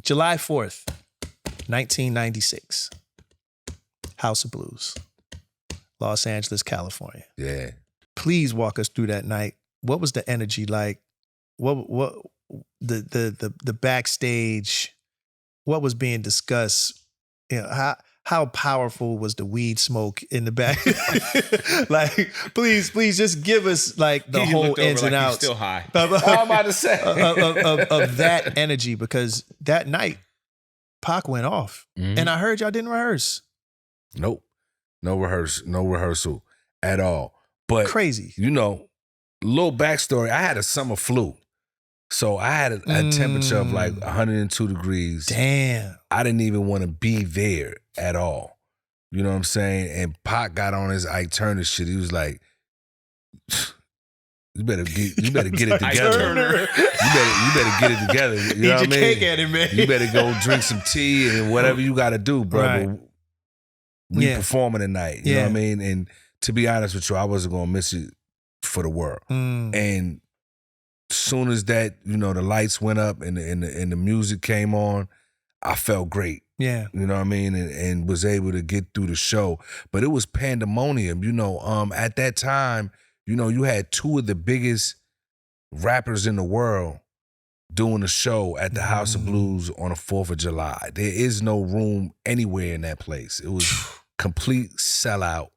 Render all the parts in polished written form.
July 4th, 1996. House of Blues, Los Angeles, California. Yeah. Please walk us through that night. What was the energy like? What the backstage? What was being discussed? You know, how powerful was the weed smoke in the back? Like, please, just give us like the whole ins and outs. He's still high. I'm about to say of that energy, because that night Pac went off, and I heard y'all didn't rehearse. Nope, no rehearsal at all. But crazy, you know. Little backstory: I had a summer flu, so I had a temperature of like 102 degrees. Damn, I didn't even want to be there at all. You know what I'm saying? And Pac got on his Ike Turner shit. He was like, "You better get it together. You better get it together. You know what I mean? Cake at him, man. You better go drink some tea and whatever you got to do, brother. Right. We performing tonight. You know what I mean? And to be honest with you, I wasn't gonna miss it for the world. And soon as that, you know, the lights went up and the music came on, I felt great. Yeah. You know what I mean? And was able to get through the show. But it was pandemonium. You know, at that time, you know, you had two of the biggest rappers in the world doing a show at the House of Blues on the 4th of July. There is no room anywhere in that place. It was complete sellout.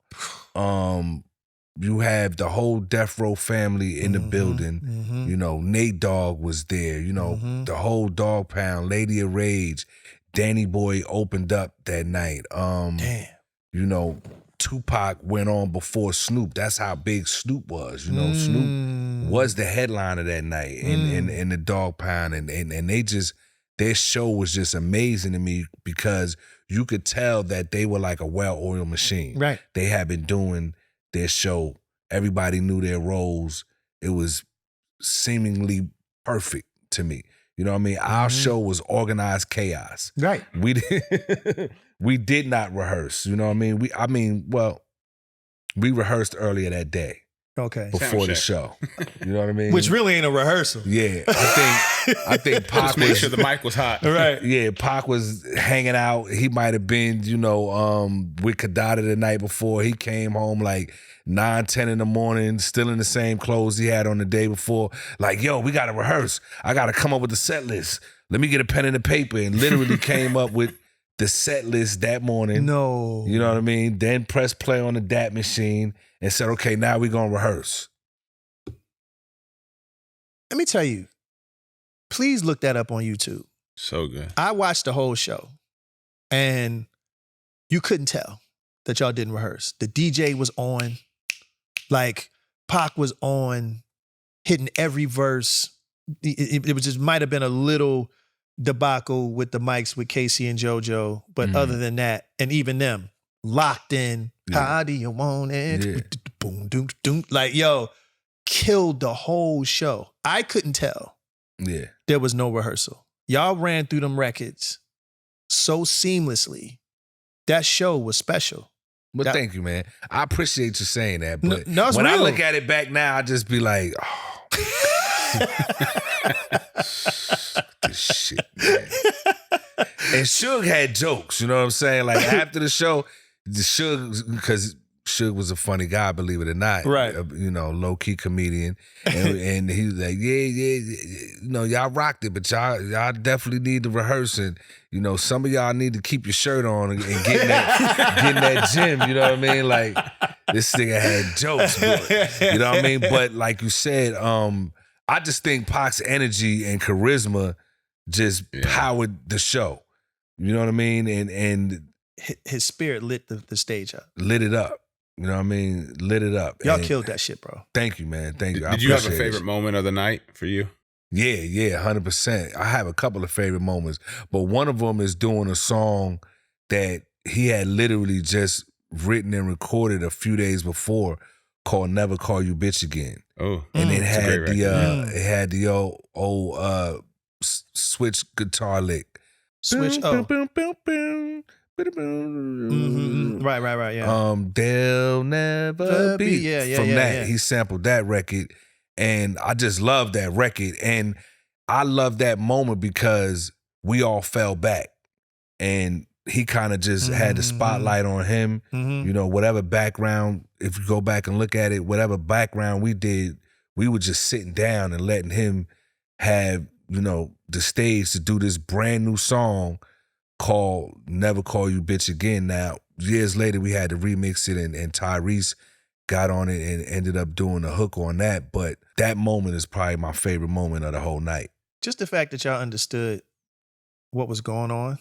You have the whole Death Row family in the building. You know, Nate Dogg was there. You know, the whole Dog Pound, Lady of Rage, Danny Boy opened up that night. Damn. You know, Tupac went on before Snoop. That's how big Snoop was. You know, Snoop was the headliner that night in the Dog Pound. And they just, their show was just amazing to me because you could tell that they were like a well-oiled machine. Right. They had been doing their show. Everybody knew their roles. It was seemingly perfect to me. You know what I mean? Our show was organized chaos. Right. We did not rehearse. You know what I mean? We rehearsed earlier that day. Okay. Before the show. You know what I mean? Which really ain't a rehearsal. Yeah. I think Pac just make sure the mic was hot. Right. Yeah, Pac was hanging out. He might have been, you know, with Kadada the night before. He came home like 9, 10 in the morning, still in the same clothes he had on the day before. Like, yo, we got to rehearse. I got to come up with the set list. Let me get a pen and a paper. And literally came up with the set list that morning. No. You know what I mean? Then press play on the DAT machine and said, okay, now we're going to rehearse. Let me tell you, please look that up on YouTube. So good. I watched the whole show, and you couldn't tell that y'all didn't rehearse. The DJ was on, like Pac was on, hitting every verse. It was just might have been a little debacle with the mics with Casey and JoJo, but other than that, and even them locked in. Yeah. How do you want it? Yeah. Boom, doom, doom. Like, yo, killed the whole show. I couldn't tell. Yeah. There was no rehearsal. Y'all ran through them records so seamlessly. That show was special. Well, thank you, man. I appreciate you saying that. But no, when real. I look at it back now, I just be like, oh. This shit, man. And Suge had jokes, you know what I'm saying? Like after the show, because Suge was a funny guy, believe it or not. Right. You know, low-key comedian. And he was like, yeah, you know, y'all rocked it, but y'all definitely need to rehearse. And, you know, some of y'all need to keep your shirt on and get in that gym, you know what I mean? Like, this nigga had jokes, but, you know what I mean? But like you said, I just think Pac's energy and charisma just powered the show. You know what I mean? And his spirit lit the stage up. Lit it up. You know what I mean? Lit it up. Y'all killed that shit, bro. Thank you, man. Thank you. Did you have a favorite moment of the night for you? Yeah, 100%. I have a couple of favorite moments, but one of them is doing a song that he had literally just written and recorded a few days before called "Never Call You Bitch Again." Oh, and it had the old switch guitar lick. Switch. Right, yeah. They'll never be. From that, yeah. he sampled that record, and I just love that record. And I love that moment because we all fell back. And he kind of just had the spotlight on him. You know, whatever background, if you go back and look at it, whatever background we did, we were just sitting down and letting him have, you know, the stage to do this brand new song called Never Call You Bitch Again. Now, years later, we had to remix it, and Tyrese got on it and ended up doing a hook on that. But that moment is probably my favorite moment of the whole night. Just the fact that y'all understood what was going on.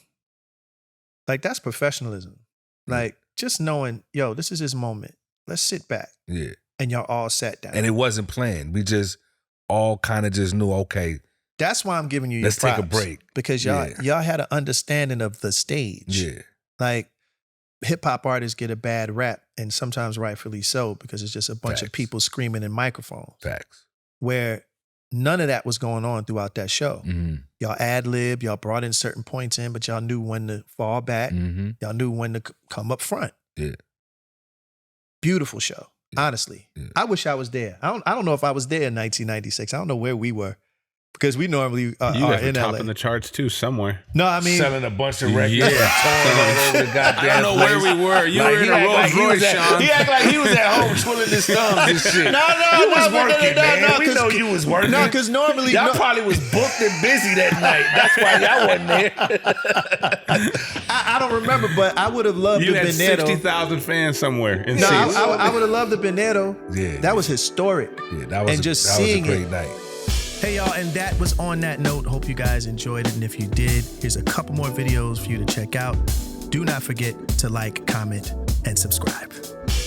Like, that's professionalism. Like, just knowing, yo, this is his moment. Let's sit back. Yeah. And y'all all sat down. And it wasn't planned. We just all kind of just knew, okay. That's why I'm giving you let's your take a props. break. Because y'all had an understanding of the stage. Yeah. Like, hip-hop artists get a bad rap, and sometimes rightfully so, because it's just a bunch of people screaming in microphones. Facts. Where none of that was going on throughout that show. Y'all ad-lib, y'all brought in certain points in, but y'all knew when to fall back. Y'all knew when to come up front. Yeah. Beautiful show, honestly. Yeah. I wish I was there. I don't know if I was there in 1996. I don't know where we were, because we normally you are guys were in topping LA. the charts too somewhere. No, I mean, selling a bunch of records. Yeah. Touring all over the goddamn I don't know where we were. You were in a Rolls Royce, Sean. He act like he was at home twiddling his thumbs and shit. No, you was working, man. We know you was working. No, because normally y'all probably was booked and busy that night. That's why y'all wasn't there. I don't remember, but I would have loved You the had Benetto. 60,000 fans somewhere in No, seats. I would have loved the Benetto. Yeah. That was historic. Yeah, that was and just that seeing was a great it. night. Hey y'all, and that was on that note. Hope you guys enjoyed it, and if you did, here's a couple more videos for you to check out. Do not forget to like, comment, and subscribe.